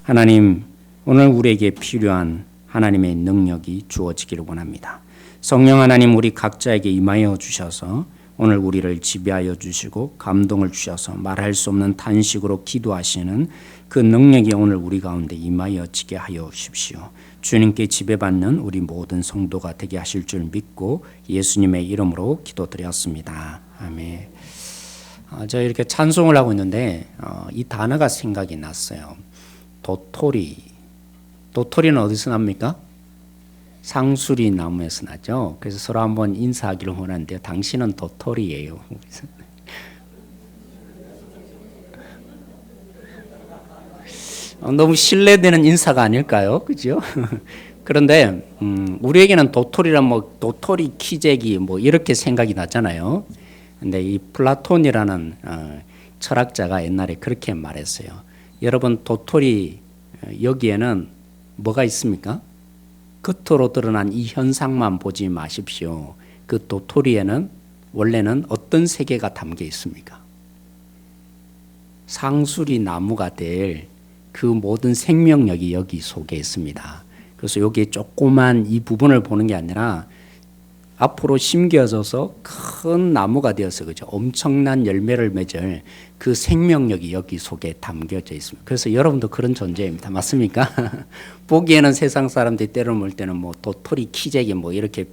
하나님, 오늘 우리에게 필요한 하나님의 능력이 주어지기를 원합니다. 성령 하나님, 우리 각자에게 임하여 주셔서 오늘 우리를 지배하여 주시고 감동을 주셔서 말할 수 없는 탄식으로 기도하시는 그 능력이 오늘 우리 가운데 임하여지게 하여 주십시오. 주님께 지배받는 우리 모든 성도가 되게 하실 줄 믿고 예수님의 이름으로 기도드렸습니다. 아멘. 저 이렇게 찬송을 하고 있는데 이 단어가 생각이 났어요. 도토리. 도토리는 어디서 납니까? 상수리 나무에서 나죠. 그래서 서로 한번 인사하기를 원하는데요. 당신은 도토리예요. 너무 신뢰되는 인사가 아닐까요? 그죠? 그런데 우리에게는 도토리란 뭐 도토리 키재기 뭐 이렇게 생각이 나잖아요. 근데 이 플라톤이라는 철학자가 옛날에 그렇게 말했어요. 여러분, 도토리 여기에는 뭐가 있습니까? 겉으로 드러난 이 현상만 보지 마십시오. 그 도토리에는 원래는 어떤 세계가 담겨 있습니까? 상수리 나무가 될 그 모든 생명력이 여기 속에 있습니다. 그래서 여기 조그만 이 부분을 보는 게 아니라 앞으로 심겨져서 큰 나무가 되어서 그죠? 엄청난 열매를 맺을 그 생명력이 여기 속에 담겨져 있습니다. 그래서 여러분도 그런 존재입니다. 맞습니까? 보기에는 세상 사람들이 때를 볼 때는 뭐 도토리 키재기 뭐 이렇게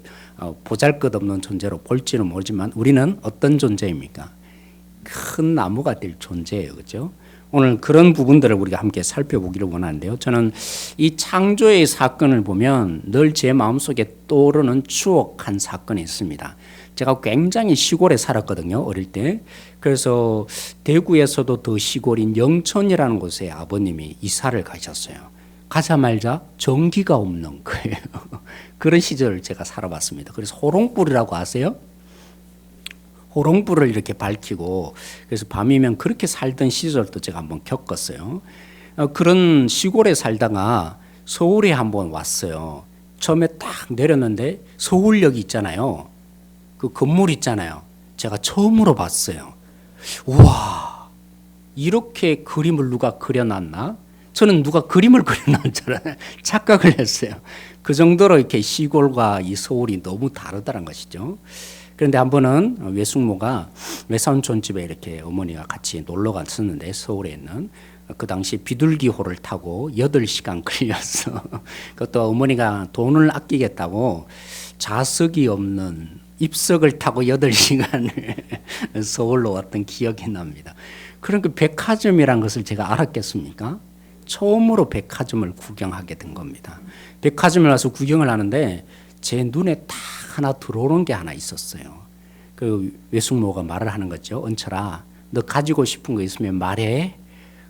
보잘것없는 존재로 볼지는 모르지만 우리는 어떤 존재입니까? 큰 나무가 될 존재예요. 그죠? 오늘 그런 부분들을 우리가 함께 살펴보기를 원하는데요. 저는 이 창조의 사건을 보면 늘 제 마음속에 떠오르는 추억 한 사건이 있습니다. 제가 굉장히 시골에 살았거든요. 어릴 때. 그래서 대구에서도 더 시골인 영천이라는 곳에 아버님이 이사를 가셨어요. 가자마자 전기가 없는 거예요. 그런 시절을 제가 살아봤습니다. 그래서 호롱불이라고 아세요? 호롱불을 이렇게 밝히고 그래서 밤이면 그렇게 살던 시절도 제가 한번 겪었어요. 그런 시골에 살다가 서울에 한번 왔어요. 처음에 딱 내렸는데 서울역 있잖아요. 그 건물 있잖아요. 제가 처음으로 봤어요. 우와, 이렇게 그림을 누가 그려놨나? 저는 누가 그림을 그려놓은 줄 착각을 했어요. 그 정도로 이렇게 시골과 이 서울이 너무 다르다는 것이죠. 그런데 한 번은 외숙모가 외삼촌 집에 이렇게 어머니가 같이 놀러 갔었는데 서울에 있는 그 당시 비둘기호를 타고 8시간 걸렸어. 그것도 어머니가 돈을 아끼겠다고 좌석이 없는 입석을 타고 8시간을 서울로 왔던 기억이 납니다. 그러니까 백화점이란 것을 제가 알았겠습니까? 처음으로 백화점을 구경하게 된 겁니다. 백화점에 와서 구경을 하는데 제 눈에 딱 하나 들어오는 게 하나 있었어요. 그 외숙모가 말을 하는 거죠. 은철아, 너 가지고 싶은 거 있으면 말해.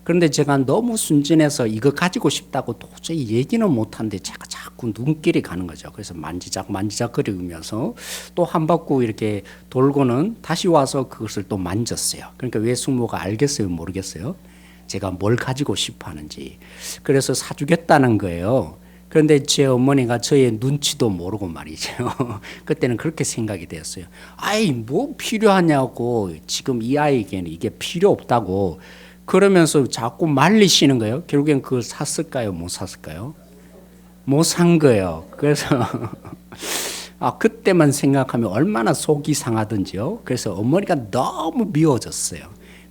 그런데 제가 너무 순진해서 이거 가지고 싶다고 도저히 얘기는 못하는데 제가 자꾸 눈길이 가는 거죠. 그래서 만지작거리면서 또 한 바퀴 이렇게 돌고는 다시 와서 그것을 또 만졌어요. 그러니까 외숙모가 알겠어요, 모르겠어요? 제가 뭘 가지고 싶어 하는지. 그래서 사주겠다는 거예요. 그런데 제 어머니가 저의 눈치도 모르고 말이죠. 그때는 그렇게 생각이 되었어요. 아이, 뭐 필요하냐고. 지금 이 아이에게는 이게 필요 없다고. 그러면서 자꾸 말리시는 거예요. 결국엔 그걸 샀을까요? 못 샀을까요? 못 산 거예요. 그래서 그때만 생각하면 얼마나 속이 상하던지요. 그래서 어머니가 너무 미워졌어요.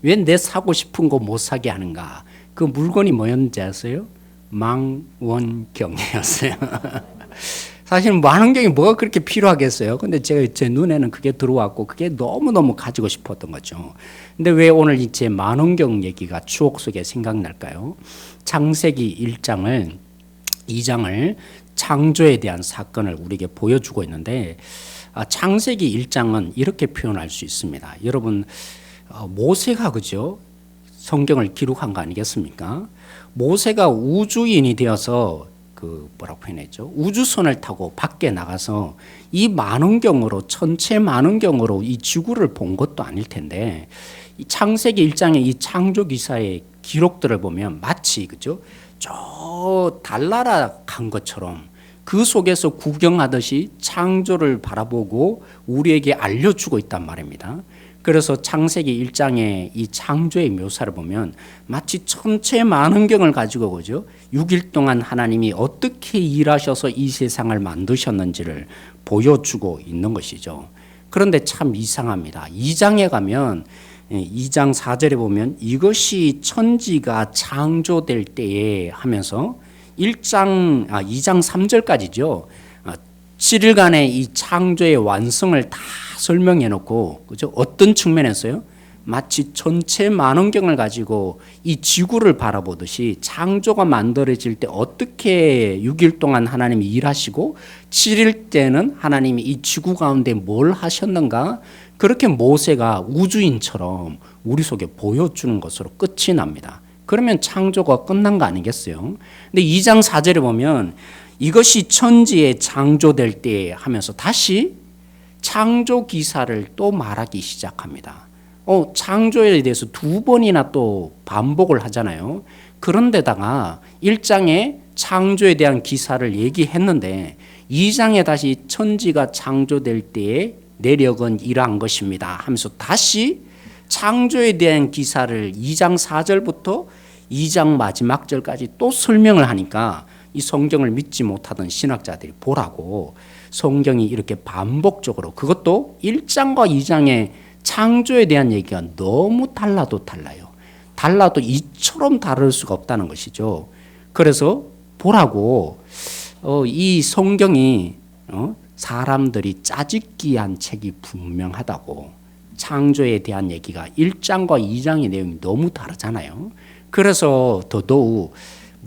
왜 내 사고 싶은 거 못 사게 하는가. 그 물건이 뭐였는지 아세요? 망원경이었어요. 사실 망원경이 뭐가 그렇게 필요하겠어요. 근데 제 눈에는 그게 들어왔고 그게 너무너무 가지고 싶었던 거죠. 근데 왜 오늘 제 망원경 얘기가 추억 속에 생각날까요? 창세기 2장을 창조에 대한 사건을 우리에게 보여주고 있는데 창세기 1장은 이렇게 표현할 수 있습니다. 여러분, 모세가 그죠? 성경을 기록한 거 아니겠습니까? 모세가 우주인이 되어서 뭐라고 표현했죠? 우주선을 타고 밖에 나가서 이 만원경으로 전체 만원경으로 이 지구를 본 것도 아닐 텐데 이 창세기 1장의 이 창조 기사의 기록들을 보면 마치 그죠? 저 달나라 간 것처럼 그 속에서 구경하듯이 창조를 바라보고 우리에게 알려주고 있단 말입니다. 그래서 창세기 1장의 이 창조의 묘사를 보면 마치 천체 만원경을 가지고 그죠? 6일 동안 하나님이 어떻게 일하셔서 이 세상을 만드셨는지를 보여주고 있는 것이죠. 그런데 참 이상합니다. 2장에 가면 2장 4절에 보면 이것이 천지가 창조될 때에 하면서 2장 3절까지죠. 7일간의 이 창조의 완성을 다 설명해 놓고 그죠? 어떤 측면에서요? 마치 천체 만원경을 가지고 이 지구를 바라보듯이 창조가 만들어질 때 어떻게 6일 동안 하나님이 일하시고 7일 때는 하나님이 이 지구 가운데 뭘 하셨는가? 그렇게 모세가 우주인처럼 우리 속에 보여주는 것으로 끝이 납니다. 그러면 창조가 끝난 거 아니겠어요? 근데 2장 4절에 보면 이것이 천지에 창조될 때 하면서 다시 창조 기사를 또 말하기 시작합니다. 창조에 대해서 두 번이나 또 반복을 하잖아요. 그런데다가 1장에 창조에 대한 기사를 얘기했는데 2장에 다시 천지가 창조될 때에 내력은 이러한 것입니다 하면서 다시 창조에 대한 기사를 2장 4절부터 2장 마지막 절까지 또 설명을 하니까 이 성경을 믿지 못하던 신학자들이 보라고 성경이 이렇게 반복적으로 그것도 1장과 2장의 창조에 대한 얘기가 너무 달라도 달라요. 달라도 이처럼 다를 수가 없다는 것이죠. 그래서 보라고 이 성경이 사람들이 짜집기한 책이 분명하다고. 창조에 대한 얘기가 1장과 2장의 내용이 너무 다르잖아요. 그래서 더더욱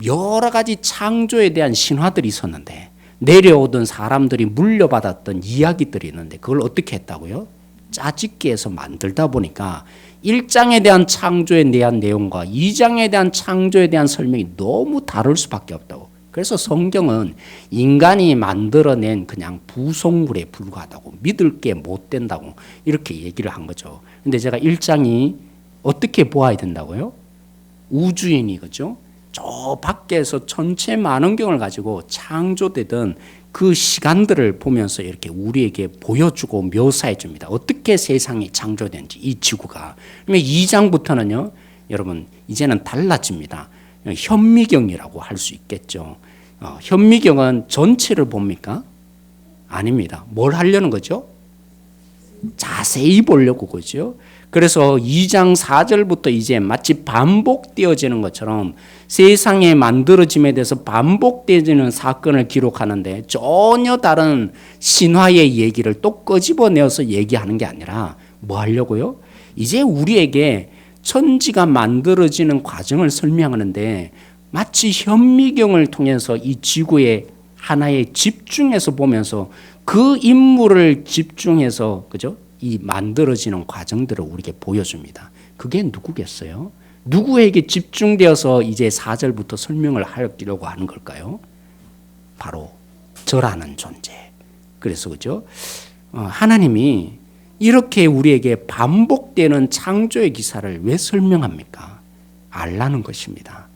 여러 가지 창조에 대한 신화들이 있었는데 내려오던 사람들이 물려받았던 이야기들이 있는데 그걸 어떻게 했다고요? 짜집기해서 만들다 보니까 1장에 대한 창조에 대한 내용과 2장에 대한 창조에 대한 설명이 너무 다를 수밖에 없다고. 그래서 성경은 인간이 만들어낸 그냥 부속물에 불과하다고, 믿을 게 못 된다고 이렇게 얘기를 한 거죠. 근데 제가 1장이 어떻게 보아야 된다고요? 우주인이 그죠? 저 밖에서 천체 만원경을 가지고 창조되던 그 시간들을 보면서 이렇게 우리에게 보여주고 묘사해 줍니다. 어떻게 세상이 창조된지 이 지구가. 그러면 2장부터는요. 여러분 이제는 달라집니다. 현미경이라고 할 수 있겠죠. 현미경은 전체를 봅니까? 아닙니다. 뭘 하려는 거죠? 자세히 보려고 그죠? 그래서 2장 4절부터 이제 마치 반복되어지는 것처럼 세상의 만들어짐에 대해서 반복되어지는 사건을 기록하는데 전혀 다른 신화의 얘기를 또 끄집어내어서 얘기하는 게 아니라 뭐 하려고요? 이제 우리에게 천지가 만들어지는 과정을 설명하는데 마치 현미경을 통해서 이 지구의 하나에 집중해서 보면서 그 인물을 집중해서 그죠? 이 만들어지는 과정들을 우리에게 보여줍니다. 그게 누구겠어요? 누구에게 집중되어서 이제 4절부터 설명을 하려고 하는 걸까요? 바로 저라는 존재. 그래서 그죠? 하나님이 이렇게 우리에게 반복되는 창조의 기사를 왜 설명합니까? 알라는 것입니다.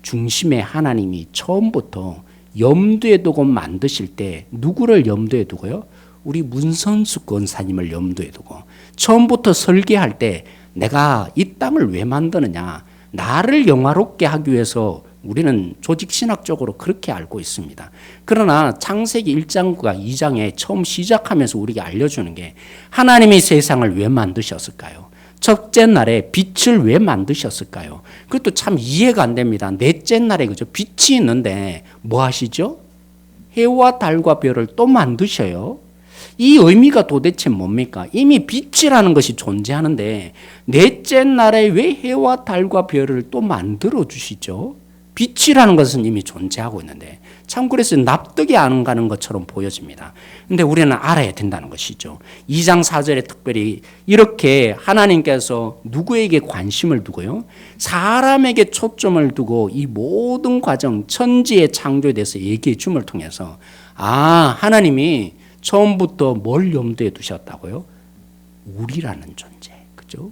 중심에 하나님이 처음부터 염두에 두고 만드실 때 누구를 염두에 두고요? 우리 문선수 권사님을 염두에 두고 처음부터 설계할 때 내가 이 땅을 왜 만드느냐? 나를 영화롭게 하기 위해서 우리는 조직신학적으로 그렇게 알고 있습니다. 그러나 창세기 1장과 2장에 처음 시작하면서 우리에게 알려주는 게 하나님이 세상을 왜 만드셨을까요? 첫째 날에 빛을 왜 만드셨을까요? 그것도 참 이해가 안 됩니다. 넷째 날에 그죠? 빛이 있는데 뭐 하시죠? 해와 달과 별을 또 만드셔요. 이 의미가 도대체 뭡니까? 이미 빛이라는 것이 존재하는데 넷째 날에 왜 해와 달과 별을 또 만들어 주시죠? 빛이라는 것은 이미 존재하고 있는데 참 그래서 납득이 안 가는 것처럼 보여집니다. 근데 우리는 알아야 된다는 것이죠. 2장 4절에 특별히 이렇게 하나님께서 누구에게 관심을 두고요? 사람에게 초점을 두고 이 모든 과정 천지의 창조에 대해서 얘기해 줌을 통해서 하나님이 처음부터 뭘 염두에 두셨다고요? 우리라는 존재. 그죠?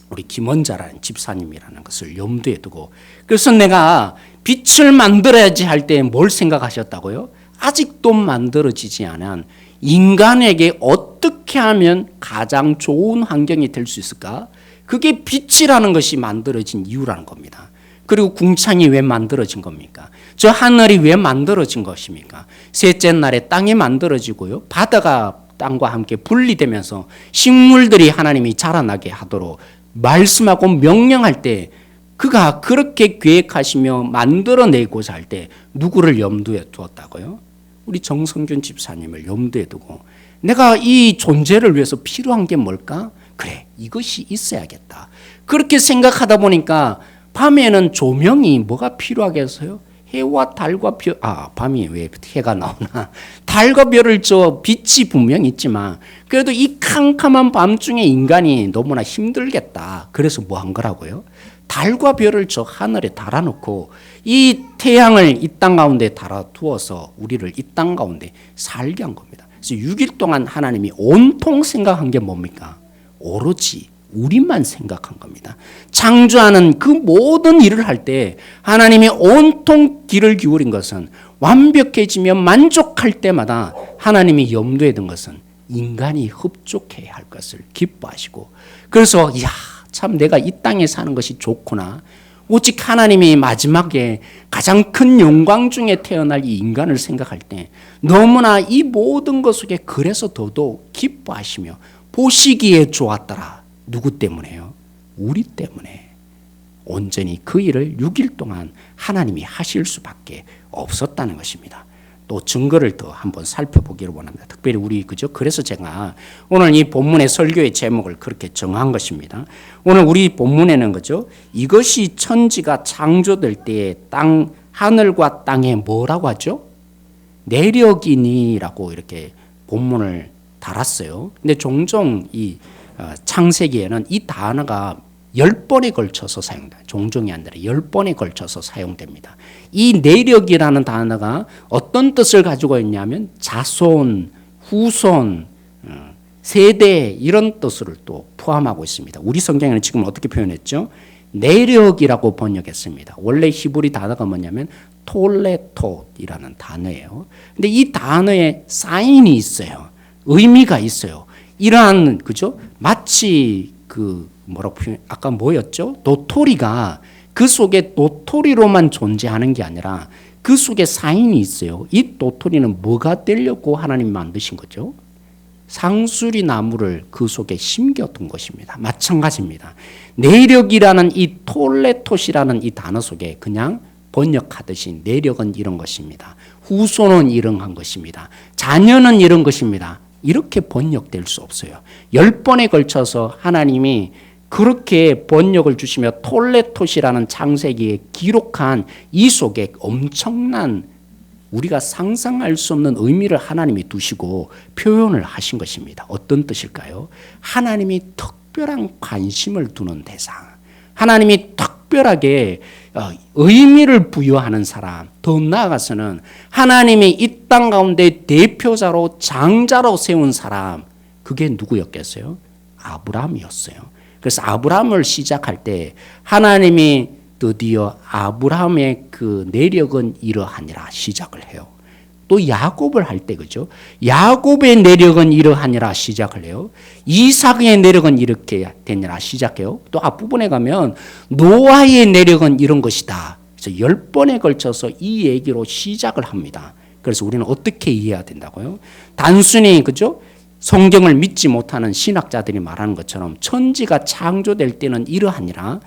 우리 김원자라는 집사님이라는 것을 염두에 두고 그래서 내가 빛을 만들어야지 할 때 뭘 생각하셨다고요? 아직도 만들어지지 않은 인간에게 어떻게 하면 가장 좋은 환경이 될 수 있을까? 그게 빛이라는 것이 만들어진 이유라는 겁니다. 그리고 궁창이 왜 만들어진 겁니까? 저 하늘이 왜 만들어진 것입니까? 셋째 날에 땅이 만들어지고요. 바다가 땅과 함께 분리되면서 식물들이 하나님이 자라나게 하도록 말씀하고 명령할 때 그가 그렇게 계획하시며 만들어내고자 할 때 누구를 염두에 두었다고요? 우리 정성균 집사님을 염두에 두고 내가 이 존재를 위해서 필요한 게 뭘까? 그래, 이것이 있어야겠다. 그렇게 생각하다 보니까 밤에는 조명이 뭐가 필요하겠어요? 해와 달과 별, 밤이 왜 해가 나오나? 달과 별을 저 빛이 분명 있지만 그래도 이 캄캄한 밤중에 인간이 너무나 힘들겠다. 그래서 뭐 한 거라고요? 달과 별을 저 하늘에 달아놓고 이 태양을 이 땅 가운데 달아두어서 우리를 이 땅 가운데 살게 한 겁니다. 그래서 6일 동안 하나님이 온통 생각한 게 뭡니까? 오로지 우리만 생각한 겁니다. 창조하는 그 모든 일을 할 때 하나님이 온통 귀를 기울인 것은 완벽해지며 만족할 때마다 하나님이 염두에 둔 것은 인간이 흡족해야 할 것을 기뻐하시고 그래서 이야 참 내가 이 땅에 사는 것이 좋구나. 오직 하나님이 마지막에 가장 큰 영광 중에 태어날 이 인간을 생각할 때 너무나 이 모든 것 속에 그래서 더더욱 기뻐하시며 보시기에 좋았더라. 누구 때문에요? 우리 때문에. 온전히 그 일을 6일 동안 하나님이 하실 수밖에 없었다는 것입니다. 또 증거를 더 한번 살펴보기를 원합니다. 특별히 우리 그래서 제가 오늘 이 본문의 설교의 제목을 그렇게 정한 것입니다. 오늘 우리 본문에는 이것이 천지가 창조될 때에 하늘과 땅에 뭐라고 하죠? 내력이니라고 이렇게 본문을 달았어요. 근데 종종 이 창세기에는 이 단어가 10번에 걸쳐서 사용됩니다. 종종이 아니라 10번에 걸쳐서 사용됩니다. 이 내력이라는 단어가 어떤 뜻을 가지고 있냐면 자손, 후손, 세대 이런 뜻을 또 포함하고 있습니다. 우리 성경에는 지금 어떻게 표현했죠? 내력이라고 번역했습니다. 원래 히브리 단어가 뭐냐면 톨레토이라는 단어예요. 근데 이 단어에 사인이 있어요. 의미가 있어요. 이러한 마치 뭐라고 표현? 아까 뭐였죠? 도토리가 그 속에 도토리로만 존재하는 게 아니라 그 속에 사인이 있어요. 이 도토리는 뭐가 되려고 하나님이 만드신 거죠? 상수리 나무를 그 속에 심겨둔 것입니다. 마찬가지입니다. 내력이라는 이 톨레토시라는 이 단어 속에 그냥 번역하듯이 내력은 이런 것입니다. 후손은 이런 것입니다. 자녀는 이런 것입니다. 이렇게 번역될 수 없어요. 10번에 걸쳐서 하나님이 그렇게 번역을 주시며 톨레토시라는 창세기에 기록한 이 속에 엄청난 우리가 상상할 수 없는 의미를 하나님이 두시고 표현을 하신 것입니다. 어떤 뜻일까요? 하나님이 특별한 관심을 두는 대상, 하나님이 특별하게 의미를 부여하는 사람, 더 나아가서는 하나님이 이 땅 가운데 대표자로 장자로 세운 사람, 그게 누구였겠어요? 아브라함이었어요. 그래서 아브라함을 시작할 때 하나님이 드디어 아브라함의 그 내력은 이러하니라 시작을 해요. 또 야곱을 할 때 야곱의 내력은 이러하니라 시작을 해요. 이삭의 내력은 이렇게 되니라 시작해요. 또 앞부분에 가면 노아의 내력은 이런 것이다. 그래서 10번에 걸쳐서 이 얘기로 시작을 합니다. 그래서 우리는 어떻게 이해해야 된다고요? 단순히 성경을 믿지 못하는 신학자들이 말하는 것처럼 천지가 창조될 때는 이러하니라.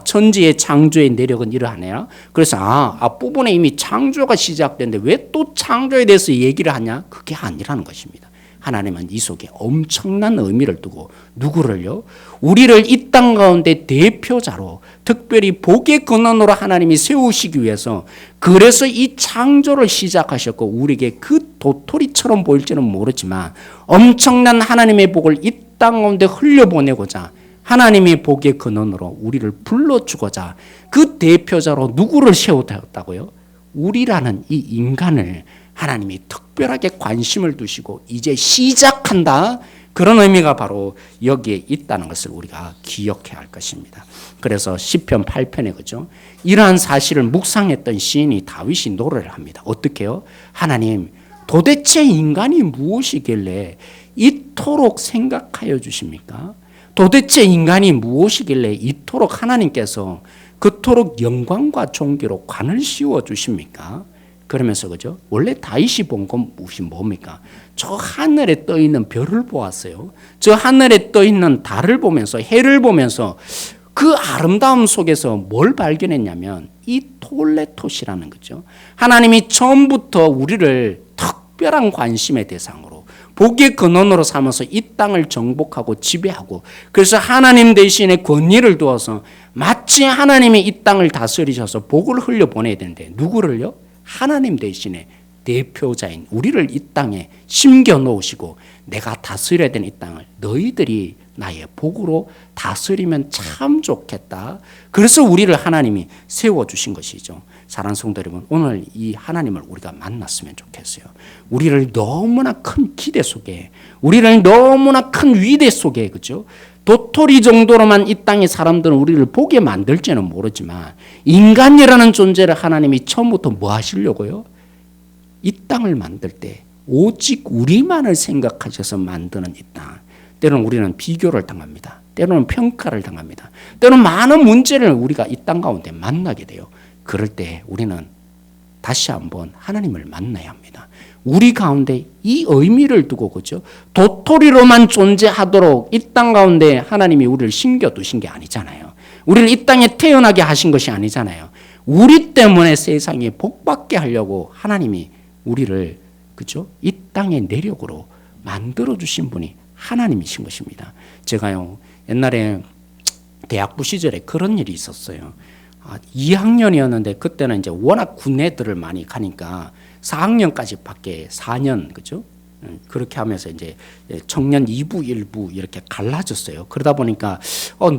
천지의 창조의 내력은 이러하니라. 그래서 앞부분에 이미 창조가 시작됐는데 왜 또 창조에 대해서 얘기를 하냐? 그게 아니라는 것입니다. 하나님은 이 속에 엄청난 의미를 두고 누구를요? 우리를 이 땅 가운데 대표자로 특별히 복의 근원으로 하나님이 세우시기 위해서 그래서 이 창조를 시작하셨고 우리에게 그 도토리처럼 보일지는 모르지만 엄청난 하나님의 복을 이 땅 가운데 흘려보내고자 하나님의 복의 근원으로 우리를 불러주고자 그 대표자로 누구를 세우셨다고요? 우리라는 이 인간을 하나님이 특별하게 관심을 두시고 이제 시작한다. 그런 의미가 바로 여기에 있다는 것을 우리가 기억해야 할 것입니다. 그래서 시편 8편에 이러한 사실을 묵상했던 시인이 다윗이 노래를 합니다. 어떻게 해요? 하나님, 도대체 인간이 무엇이길래 이토록 생각하여 주십니까? 도대체 인간이 무엇이길래 이토록 하나님께서 그토록 영광과 존귀로 관을 씌워 주십니까? 그러면서 그죠? 원래 다윗이 본 건 뭡니까? 저 하늘에 떠 있는 별을 보았어요. 저 하늘에 떠 있는 달을 보면서 해를 보면서 그 아름다움 속에서 뭘 발견했냐면 이 톨레토시라는 거죠. 하나님이 처음부터 우리를 특별한 관심의 대상으로 복의 근원으로 삼아서 이 땅을 정복하고 지배하고 그래서 하나님 대신에 권위를 두어서 마치 하나님이 이 땅을 다스리셔서 복을 흘려보내야 되는데 누구를요? 하나님 대신에 대표자인 우리를 이 땅에 심겨 놓으시고 내가 다스려야 되는 이 땅을 너희들이 나의 복으로 다스리면 참 좋겠다. 그래서 우리를 하나님이 세워주신 것이죠. 사랑하는 성도 여러분, 오늘 이 하나님을 우리가 만났으면 좋겠어요. 우리를 너무나 큰 기대 속에, 우리를 너무나 큰 위대 속에, 그죠? 도토리 정도로만 이 땅의 사람들은 우리를 보게 만들지는 모르지만 인간이라는 존재를 하나님이 처음부터 뭐 하시려고요? 이 땅을 만들 때 오직 우리만을 생각하셔서 만드는 이 땅. 때로는 우리는 비교를 당합니다. 때로는 평가를 당합니다. 때로는 많은 문제를 우리가 이 땅 가운데 만나게 돼요. 그럴 때 우리는 다시 한번 하나님을 만나야 합니다. 우리 가운데 이 의미를 두고 그죠? 도토리로만 존재하도록 이 땅 가운데 하나님이 우리를 심겨두신 게 아니잖아요. 우리를 이 땅에 태어나게 하신 것이 아니잖아요. 우리 때문에 세상에 복받게 하려고 하나님이 우리를 그죠? 이 땅의 내력으로 만들어 주신 분이 하나님이신 것입니다. 제가요 옛날에 대학부 시절에 그런 일이 있었어요. 2학년이었는데 그때는 이제 워낙 군애들을 많이 가니까 4학년까지 밖에 4년 그죠? 그렇게 하면서 이제 청년 2부 1부 이렇게 갈라졌어요. 그러다 보니까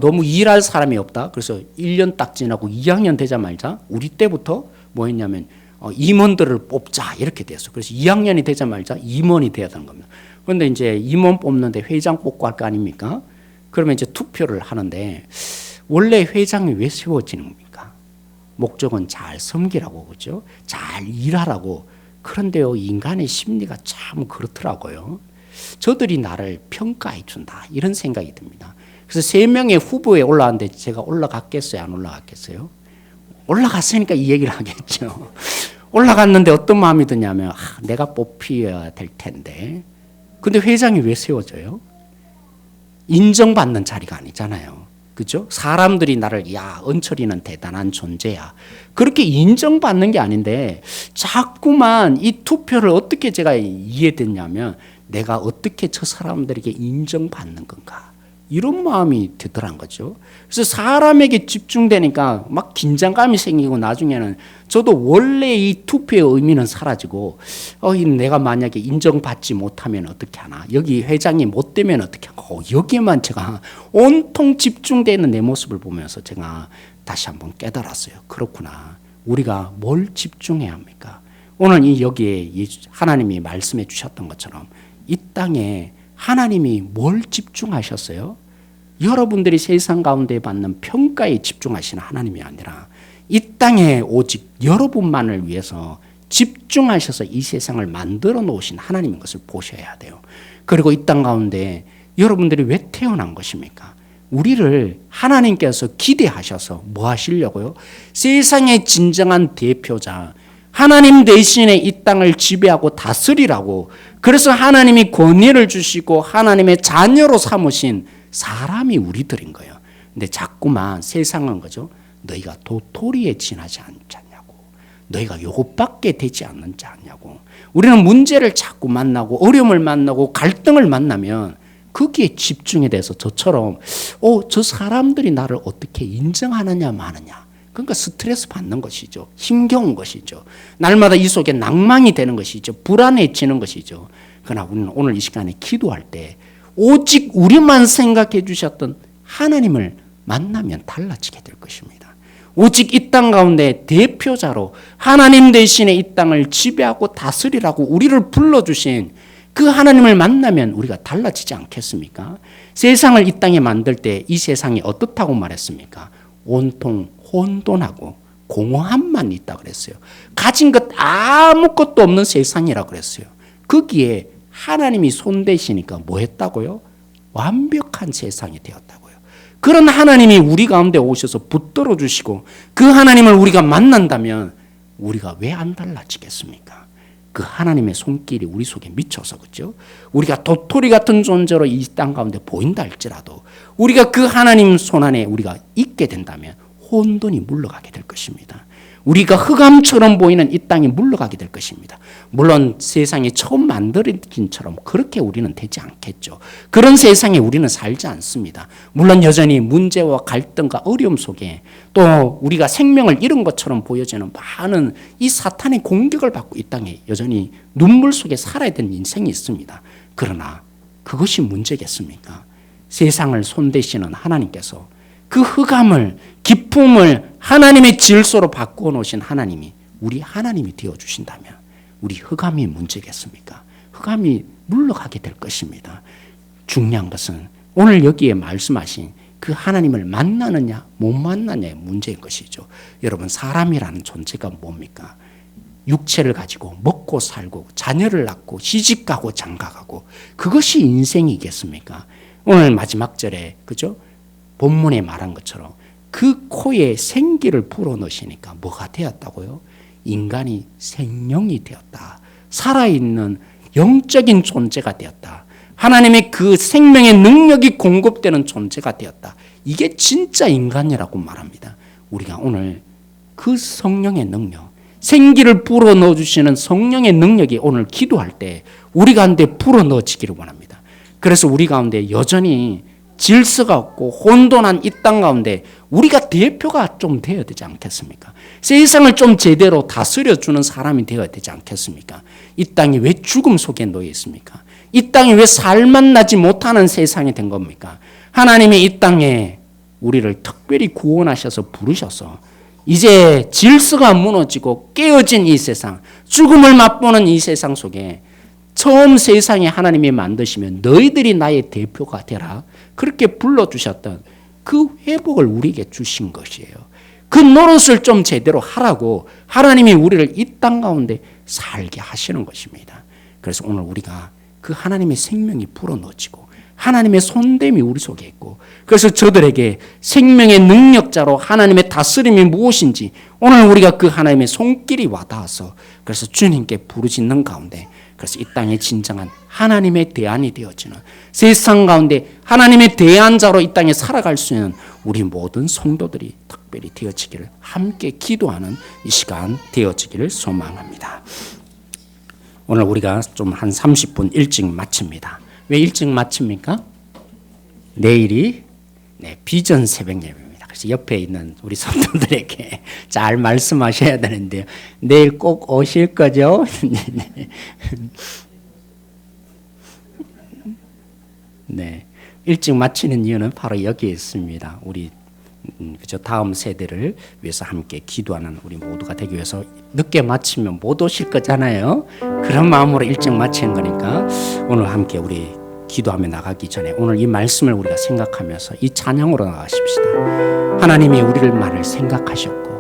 너무 일할 사람이 없다. 그래서 1년 딱 지나고 2학년 되자마자 우리 때부터 뭐 했냐면 임원들을 뽑자 이렇게 됐어. 그래서 2학년이 되자마자 임원이 돼야 되는 겁니다. 그런데 이제 임원 뽑는데 회장 뽑고 할 거 아닙니까? 그러면 이제 투표를 하는데 원래 회장이 왜 세워지는 겁니까? 목적은 잘 섬기라고 그죠? 잘 일하라고. 그런데요 인간의 심리가 참 그렇더라고요. 저들이 나를 평가해 준다 이런 생각이 듭니다. 그래서 3명의 후보에 올라왔는데 제가 올라갔겠어요? 안 올라갔겠어요? 올라갔으니까 이 얘기를 하겠죠. 올라갔는데 어떤 마음이 드냐면 내가 뽑혀야 될 텐데 근데 회장이 왜 세워져요? 인정받는 자리가 아니잖아요. 그죠? 사람들이 나를 야 은철이는 대단한 존재야 그렇게 인정받는 게 아닌데 자꾸만 이 투표를 어떻게 제가 이해됐냐면 내가 어떻게 저 사람들에게 인정받는 건가 이런 마음이 들더란 거죠. 그래서 사람에게 집중되니까 막 긴장감이 생기고 나중에는 저도 원래 이 투표의 의미는 사라지고 내가 만약에 인정받지 못하면 어떻게 하나 여기 회장이 못 되면 어떻게 하고 여기에만 제가 온통 집중되는 내 모습을 보면서 제가 다시 한번 깨달았어요. 그렇구나. 우리가 뭘 집중해야 합니까? 오늘 이 여기에 하나님이 말씀해 주셨던 것처럼 이 땅에 하나님이 뭘 집중하셨어요? 여러분들이 세상 가운데 받는 평가에 집중하시는 하나님이 아니라 이 땅에 오직 여러분만을 위해서 집중하셔서 이 세상을 만들어 놓으신 하나님인 것을 보셔야 돼요. 그리고 이 땅 가운데 여러분들이 왜 태어난 것입니까? 우리를 하나님께서 기대하셔서 뭐 하시려고요? 세상의 진정한 대표자 하나님 대신에 이 땅을 지배하고 다스리라고 그래서 하나님이 권위를 주시고 하나님의 자녀로 삼으신 사람이 우리들인 거예요. 근데 자꾸만 세상은 거죠. 너희가 도토리에 지나지 않냐고. 너희가 요것밖에 되지 않는지 않냐고. 우리는 문제를 자꾸 만나고 어려움을 만나고 갈등을 만나면 거기에 집중이 돼서 저처럼 저 사람들이 나를 어떻게 인정하느냐 마느냐. 그러니까 스트레스 받는 것이죠. 힘겨운 것이죠. 날마다 이 속에 낭망이 되는 것이죠. 불안해지는 것이죠. 그러나 우리는 오늘 이 시간에 기도할 때 오직 우리만 생각해 주셨던 하나님을 만나면 달라지게 될 것입니다. 오직 이 땅 가운데 대표자로 하나님 대신에 이 땅을 지배하고 다스리라고 우리를 불러주신 그 하나님을 만나면 우리가 달라지지 않겠습니까? 세상을 이 땅에 만들 때 이 세상이 어떻다고 말했습니까? 온통 혼돈하고 공허함만 있다 그랬어요. 가진 것 아무것도 없는 세상이라고 그랬어요. 거기에 하나님이 손대시니까 뭐 했다고요? 완벽한 세상이 되었다고요. 그런 하나님이 우리 가운데 오셔서 붙들어 주시고 그 하나님을 우리가 만난다면 우리가 왜 안 달라지겠습니까? 그 하나님의 손길이 우리 속에 미쳐서 그렇죠? 우리가 도토리 같은 존재로 이 땅 가운데 보인다 할지라도 우리가 그 하나님 손 안에 우리가 있게 된다면 혼돈이 물러가게 될 것입니다. 우리가 흑암처럼 보이는 이 땅이 물러가게 될 것입니다. 물론 세상이 처음 만들어진처럼 그렇게 우리는 되지 않겠죠. 그런 세상에 우리는 살지 않습니다. 물론 여전히 문제와 갈등과 어려움 속에 또 우리가 생명을 잃은 것처럼 보여지는 많은 이 사탄의 공격을 받고 이 땅에 여전히 눈물 속에 살아야 되는 인생이 있습니다. 그러나 그것이 문제겠습니까? 세상을 손대시는 하나님께서 그 흑암을 기쁨을 하나님의 질서로 바꾸어 놓으신 하나님이 우리 하나님이 되어주신다면 우리 흑암이 문제겠습니까? 흑암이 물러가게 될 것입니다. 중요한 것은 오늘 여기에 말씀하신 그 하나님을 만나느냐 못 만나냐의 문제인 것이죠. 여러분 사람이라는 존재가 뭡니까? 육체를 가지고 먹고 살고 자녀를 낳고 시집가고 장가가고 그것이 인생이겠습니까? 오늘 마지막 절에 그죠? 본문에 말한 것처럼 그 코에 생기를 불어넣으시니까 뭐가 되었다고요? 인간이 생명이 되었다. 살아있는 영적인 존재가 되었다. 하나님의 그 생명의 능력이 공급되는 존재가 되었다. 이게 진짜 인간이라고 말합니다. 우리가 오늘 그 성령의 능력, 생기를 불어넣어 주시는 성령의 능력이 오늘 기도할 때 우리 가운데 불어넣어지기를 원합니다. 그래서 우리 가운데 여전히 질서가 없고 혼돈한 이 땅 가운데 우리가 대표가 좀 되어야 되지 않겠습니까? 세상을 좀 제대로 다스려주는 사람이 되어야 되지 않겠습니까? 이 땅이 왜 죽음 속에 놓여 있습니까? 이 땅이 왜 살만나지 못하는 세상이 된 겁니까? 하나님이 이 땅에 우리를 특별히 구원하셔서 부르셔서 이제 질서가 무너지고 깨어진 이 세상, 죽음을 맛보는 이 세상 속에 처음 세상에 하나님이 만드시면 너희들이 나의 대표가 되라 그렇게 불러주셨던 그 회복을 우리에게 주신 것이에요. 그 노릇을 좀 제대로 하라고 하나님이 우리를 이 땅 가운데 살게 하시는 것입니다. 그래서 오늘 우리가 그 하나님의 생명이 불어넣어지고 하나님의 손됨이 우리 속에 있고 그래서 저들에게 생명의 능력자로 하나님의 다스림이 무엇인지 오늘 우리가 그 하나님의 손길이 와닿아서 그래서 주님께 부르짖는 가운데 그래서 이 땅에 진정한 하나님의 대안이 되어지는 세상 가운데 하나님의 대안자로 이 땅에 살아갈 수 있는 우리 모든 성도들이 특별히 되어지기를 함께 기도하는 이 시간 되어지기를 소망합니다. 오늘 우리가 좀 한 30분 일찍 마칩니다. 왜 일찍 마칩니까? 내일이 비전 새벽 예배입니다. 그래서 옆에 있는 우리 성도들에게 잘 말씀하셔야 되는데요. 내일 꼭 오실 거죠? 네, 일찍 마치는 이유는 바로 여기에 있습니다. 우리 그죠? 다음 세대를 위해서 함께 기도하는 우리 모두가 되기 위해서 늦게 마치면 못 오실 거잖아요. 그런 마음으로 일찍 마치는 거니까 오늘 함께 우리 기도하며 나가기 전에 오늘 이 말씀을 우리가 생각하면서 이 찬양으로 나가십시다. 하나님이 우리를 많이 생각하셨고